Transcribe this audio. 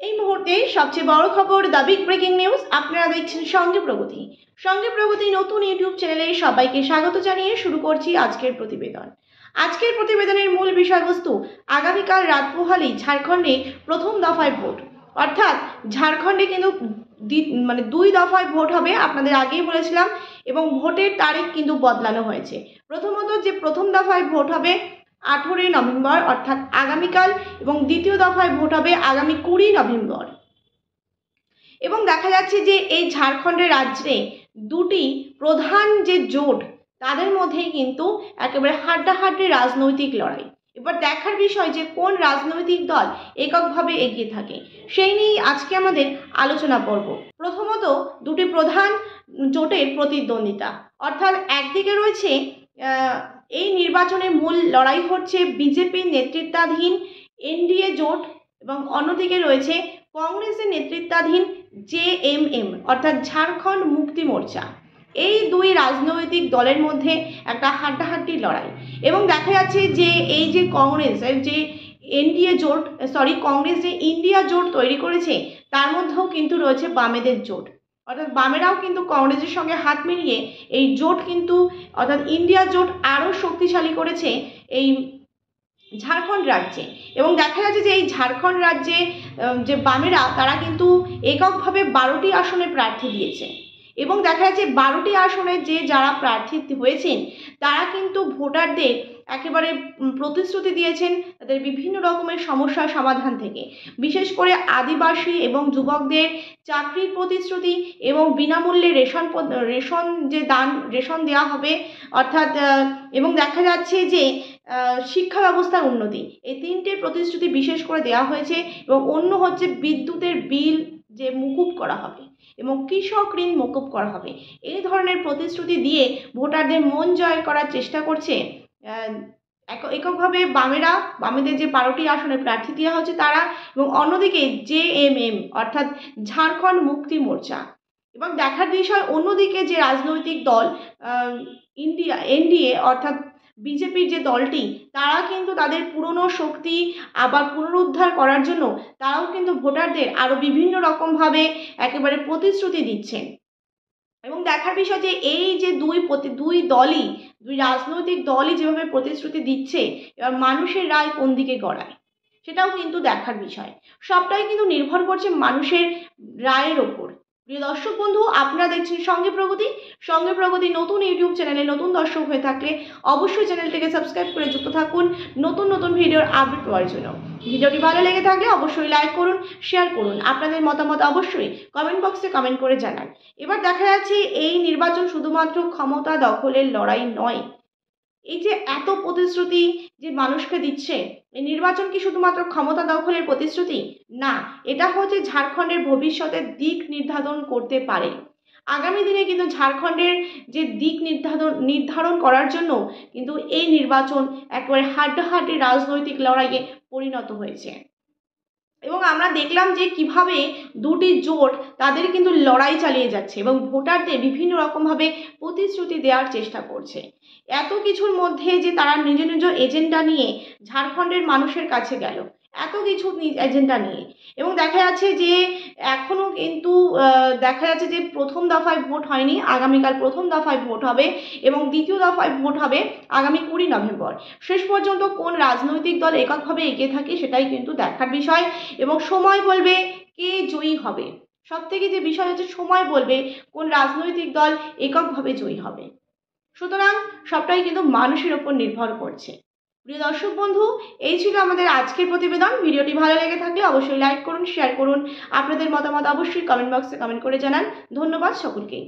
এই মুহূর্তে সবচেয়ে বড় খবর, দ্য বিগ ব্রেকিং নিউজ। আপনারা দেখছেন সঙ্গে প্রগতি। সঙ্গে প্রগতি নতুন ইউটিউব চ্যানেলে সবাইকে স্বাগত জানিয়ে শুরু করছি আজকের প্রতিবেদন। আজকের প্রতিবেদনের মূল বিষয়বস্তু, আগামীকাল রাত পোহালেই ঝাড়খণ্ডে প্রথম দফায় ভোট। অর্থাৎ ঝাড়খণ্ডে কিন্তু দুই দফায় ভোট হবে, আপনাদের আগেই বলেছিলাম, এবং ভোটের তারিখ কিন্তু বদলানো হয়েছে। প্রথমত যে প্রথম দফায় ভোট হবে 18 নভেম্বর অর্থাৎ আগামীকাল, এবং দ্বিতীয় দফায় ভোট হবে আগামী 20 নভেম্বর। এবং দেখা যাচ্ছে যে এই ঝাড়খণ্ডের রাজ্যে দুটি প্রধান যে জোট, তাদের মধ্যেই কিন্তু একেবারে হাড্ডাহাড্ডি রাজনৈতিক লড়াই। এবার দেখার বিষয় যে কোন রাজনৈতিক দল এককভাবে এগিয়ে থাকে, সেই নিয়েই আজকে আমাদের আলোচনা পর্ব। প্রথমত দুটি প্রধান জোটের প্রতিদ্বন্দ্বিতা, অর্থাৎ একদিকে রয়েছে এই নির্বাচনে মূল লড়াই হচ্ছে বিজেপির নেতৃত্বাধীন এনডিএ জোট, এবং অন্যদিকে রয়েছে কংগ্রেসের নেতৃত্বাধীন জেএমএম অর্থাৎ ঝাড়খণ্ড মুক্তি মোর্চা। এই দুই রাজনৈতিক দলের মধ্যে একটা হাড্ডাহাড্ডি লড়াই। এবং দেখা যাচ্ছে যে এই যে কংগ্রেসের যে কংগ্রেস যে ইন্ডিয়া জোট তৈরি করেছে, তার মধ্যেও কিন্তু রয়েছে বামেদের জোট, অর্থাৎ বামেরাও কিন্তু কংগ্রেসের সঙ্গে হাত মিলিয়ে এই জোট কিন্তু অর্থাৎ ইন্ডিয়া জোট আরও শক্তিশালী করেছে এই ঝাড়খণ্ড রাজ্যে। এবং দেখা যাচ্ছে যে এই ঝাড়খণ্ড রাজ্যে যে বামেরা, তারা কিন্তু এককভাবে 12টি আসনে প্রার্থী দিয়েছে। এবং দেখা যাচ্ছে 12টি আসনে যে যারা প্রার্থী হয়েছেন, তারা কিন্তু ভোটারদের একেবারে প্রতিশ্রুতি দিয়েছেন তাদের বিভিন্ন রকমের সমস্যার সমাধান থেকে, বিশেষ করে আদিবাসী এবং যুবকদের চাকরির প্রতিশ্রুতি, এবং বিনামূল্যে রেশন দেওয়া হবে অর্থাৎ, এবং দেখা যাচ্ছে যে শিক্ষা ব্যবস্থার উন্নতি, এই তিনটে প্রতিশ্রুতি বিশেষ করে দেওয়া হয়েছে। এবং অন্য হচ্ছে বিদ্যুতের বিল যে মুকুব করা হবে, এবং কৃষক ঋণ মকুব করা হবে। এই ধরনের প্রতিশ্রুতি দিয়ে ভোটারদের মন জয় করার চেষ্টা করছে এককভাবে বামেদের যে 12টি আসনে প্রার্থী দেওয়া হচ্ছে তারা, এবং অন্যদিকে জেএমএম অর্থাৎ ঝাড়খণ্ড মুক্তি মোর্চা। এবং দেখার বিষয়, অন্যদিকে যে রাজনৈতিক দল এনডিএ অর্থাৎ বিজেপির যে দলটি, তারা কিন্তু তাদের পুরনো শক্তি আবার পুনরুদ্ধার করার জন্য তারাও কিন্তু ভোটারদের আরও বিভিন্ন রকমভাবে একেবারে প্রতিশ্রুতি দিচ্ছেন। এবং দেখার বিষয় যে এই যে দুই রাজনৈতিক দলই যেভাবে প্রতিশ্রুতি দিচ্ছে, এবার মানুষের রায় কোন দিকে গড়ায় সেটাও কিন্তু দেখার বিষয়। সবটাই কিন্তু নির্ভর করছে মানুষের রায়ের ওপর। প্রিয় দর্শক বন্ধু, আপনারা দেখছেন সঙ্গে প্রগতি নতুন ইউটিউব চ্যানেলে নতুন দর্শক হয়ে থাকলে অবশ্যই চ্যানেলটিকে সাবস্ক্রাইব করে যুক্ত থাকুন নতুন ভিডিওর আপডেট পাওয়ার জন্য। ভিডিওটি ভালো লেগে থাকলে অবশ্যই লাইক করুন, শেয়ার করুন, আপনাদের মতামত অবশ্যই কমেন্ট বক্সে কমেন্ট করে জানান। এবার দেখা যাচ্ছে এই নির্বাচন শুধুমাত্র ক্ষমতা দখলের লড়াই নয়। এই যে এত প্রতিশ্রুতি যে মানুষকে দিচ্ছে, এই নির্বাচন কি শুধুমাত্র ক্ষমতা দখলের প্রতিশ্রুতি? না, এটা হচ্ছে ঝাড়খণ্ডের ভবিষ্যতের দিক নির্ধারণ করতে পারে। আগামী দিনে কিন্তু ঝাড়খণ্ডের যে দিক নির্ধারণ করার জন্য কিন্তু এই নির্বাচন একেবারে হাড্ডাহাড্ডি রাজনৈতিক লড়াইয়ে পরিণত হয়েছে। এবং আমরা দেখলাম যে কিভাবে দুটি জোট তাদের কিন্তু লড়াই চালিয়ে যাচ্ছে এবং ভোটারদের বিভিন্ন রকমভাবে প্রতিশ্রুতি দেওয়ার চেষ্টা করছে। এত কিছুর মধ্যে যে তারা নিজ এজেন্ডা নিয়ে ঝাড়খণ্ডের মানুষের কাছে গেল, এত কিছু এজেন্ডা নিয়ে। এবং দেখা যাচ্ছে যে এখনও কিন্তু যে প্রথম দফায় ভোট হয়নি, আগামীকাল প্রথম দফায় ভোট হবে, এবং দ্বিতীয় দফায় ভোট হবে আগামী 20 নভেম্বর। শেষ পর্যন্ত কোন রাজনৈতিক দল এককভাবে এগিয়ে থাকে সেটাই কিন্তু দেখার বিষয়, এবং সময় বলবে কে জয়ী হবে। সব থেকে যে বিষয় হচ্ছে সময় বলবে কোন রাজনৈতিক দল এককভাবে জয়ী হবে। সুতরাং সবটাই কিন্তু মানুষের ওপর নির্ভর করছে। প্রিয় দর্শক বন্ধু, এই ছিল আমাদের আজকের প্রতিবেদন। ভিডিওটি ভালো লেগে থাকলে অবশ্যই লাইক করুন, শেয়ার করুন, আপনাদের মতামত অবশ্যই কমেন্ট বক্সে কমেন্ট করে জানান। ধন্যবাদ সকলকে।